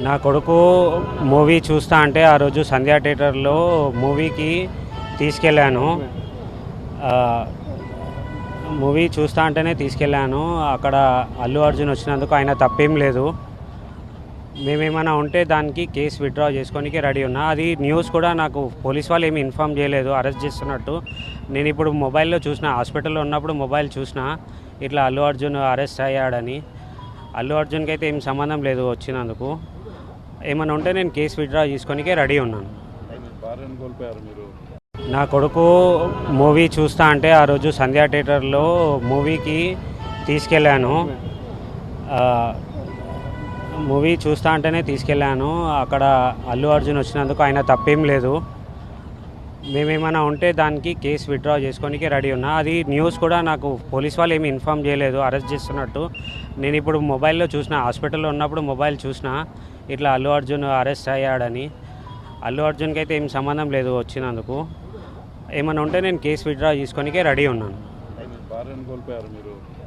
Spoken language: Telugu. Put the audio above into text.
నా కొడుకు మూవీ చూస్తా అంటే ఆ రోజు సంధ్యా థియేటర్లో మూవీకి తీసుకెళ్ళాను. ఆ, మూవీ చూస్తా అంటేనే తీసుకెళ్ళాను. అక్కడ అల్లు అర్జున్ వచ్చినందుకు ఆయన తప్పేం లేదు. మేమేమైనా ఉంటే దానికి కేసు విత్డ్రా చేసుకోనికి రెడీ ఉన్నా. అది న్యూస్ కూడా నాకు పోలీస్ వాళ్ళు ఏమి ఇన్ఫామ్ చేయలేదు అరెస్ట్ చేస్తున్నట్టు. నేను ఇప్పుడు మొబైల్లో చూసిన, హాస్పిటల్లో ఉన్నప్పుడు మొబైల్ చూసిన ఇట్లా అల్లు అర్జున్ అరెస్ట్ అయ్యాడని. అల్లు అర్జున్కి అయితే ఏం సంబంధం లేదు వచ్చినందుకు. ఏమైనా ఉంటే నేను కేసు విత్డ్రా చేసుకోనికే రెడీ ఉన్నాను. భార్యను కోల్పోయారు మీరు. నా కొడుకు మూవీ చూస్తా అంటే ఆ రోజు సంధ్యా థియేటర్లో మూవీకి తీసుకెళ్ళాను. ఆ, మూవీ చూస్తా అంటేనే తీసుకెళ్ళాను. అక్కడ అల్లు అర్జున్ వచ్చినందుకు ఆయన తప్పేం లేదు. మేమేమైనా ఉంటే దానికి కేసు విత్డ్రా చేసుకోనికి రెడీ ఉన్నా. అది న్యూస్ కూడా నాకు పోలీస్ వాళ్ళు ఏమి ఇన్ఫామ్ చేయలేదు అరెస్ట్ చేస్తున్నట్టు. నేను ఇప్పుడు మొబైల్లో చూసిన, హాస్పిటల్లో ఉన్నప్పుడు మొబైల్ చూసిన ఇట్లా అల్లు అర్జున్ అరెస్ట్ అయ్యాడని. అల్లు అర్జున్కి అయితే ఏం సంబంధం లేదు వచ్చినందుకు. ఏమైనా ఉంటే నేను కేసు విత్డ్రా చేసుకోనికే రెడీ ఉన్నాను. భార్యను కోల్పోయారు మీరు.